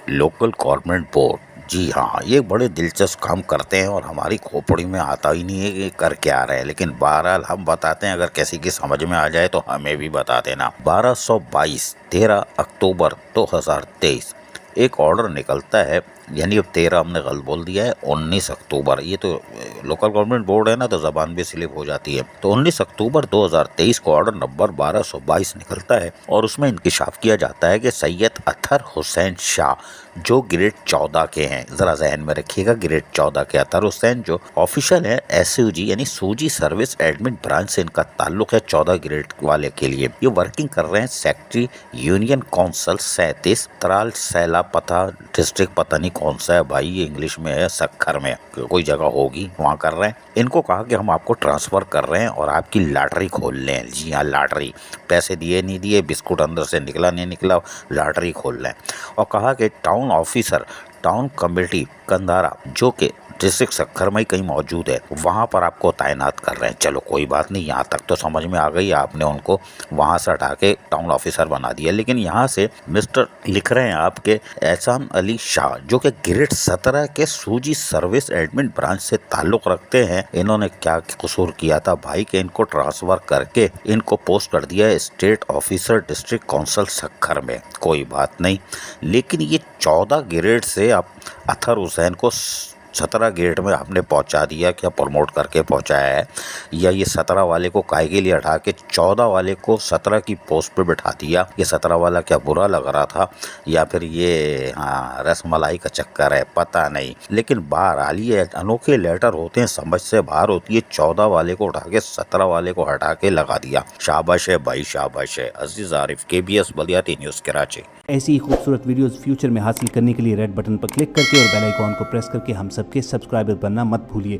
Local government board, जी हाँ, ये बड़े दिलचस्प काम करते हैं और हमारी खोपड़ी में आता ही नहीं है कि कर क्या रहे हैं। लेकिन बहरहाल हम बताते हैं, अगर किसी की समझ में आ जाए तो हमें भी बता देना। 1222 13 अक्टूबर 2023 एक ऑर्डर निकलता है, यानी अब 13 हमने गलत बोल दिया है, 19 अक्टूबर। ये तो लोकल गवर्नमेंट बोर्ड है ना, तो जबान भी स्लिप हो जाती है। तो 19 अक्टूबर 2023 को ऑर्डर नंबर 1222 निकलता है और उसमें इंकशाफ किया जाता है कि सैयद अतहर हुसैन शाह, जो ग्रेड 14 के हैं, जरा जहन में रखिएगा, ग्रेड 14 के अतहर हुसैन जो ऑफिशियल है एसयूजी यानी सूजी सर्विस एडमिन ब्रांच से इनका ताल्लुक है 14 ग्रेड वाले के लिए। ये वर्किंग कर रहे हैं सेक्रेटरी यूनियन काउंसिल 37 तराल सैला पता डिस्ट्रिक्ट, पता नहीं कौन सा है भाई, ये इंग्लिश में है, सक्खर में कोई जगह होगी, वहाँ कर रहे हैं। इनको कहा कि हम आपको ट्रांसफर कर रहे हैं और आपकी लॉटरी खोल लें। जी हाँ, लॉटरी, पैसे दिए नहीं दिए, बिस्कुट अंदर से निकला नहीं निकला, लॉटरी खोल लें। और कहा कि टाउन ऑफिसर टाउन कमेटी कंधारा, जो कि डिस्ट्रिक्ट सक्खर में ही कहीं मौजूद है, वहाँ पर आपको तैनात कर रहे हैं। चलो कोई बात नहीं, यहाँ तक तो समझ में आ गई, आपने उनको वहाँ से हटा के टाउन ऑफिसर बना दिया। लेकिन यहाँ से मिस्टर लिख रहे हैं आपके एहसान अली शाह, जो कि ग्रेड 17 के सूजी सर्विस एडमिन ब्रांच से ताल्लुक रखते हैं। इन्होंने क्या कसूर किया था भाई कि इनको ट्रांसफर करके इनको पोस्ट कर दिया है state officer district council Sukkur में। कोई बात नहीं, लेकिन ये 14 ग्रेड से आप अतहर हुसैन को 17 ग्रेड में आपने पहुंचा दिया, क्या प्रमोट करके पहुंचाया है, या ये 17 वाले को काय के लिए हटा के 14 वाले को 17 की पोस्ट पे बिठा दिया? ये 17 वाला क्या बुरा लग रहा था, या फिर ये हाँ रसमलाई का चक्कर है, पता नहीं। लेकिन बहरहाल ये अनोखे लेटर होते हैं, समझ से बाहर होती है। 14 वाले को उठा के 17 वाले को हटा के लगा दिया। शाबाश है भाई, शाबाश है। अजीज आरिफ, KBS बलियाती न्यूज़ कराची। ऐसी ही खूबसूरत वीडियोस फ्यूचर में हासिल करने के लिए रेड बटन पर क्लिक करके और बेल आइकॉन को प्रेस करके हम सबके सब्सक्राइबर बनना मत भूलिए।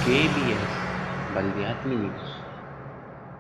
KBS Baliyati news.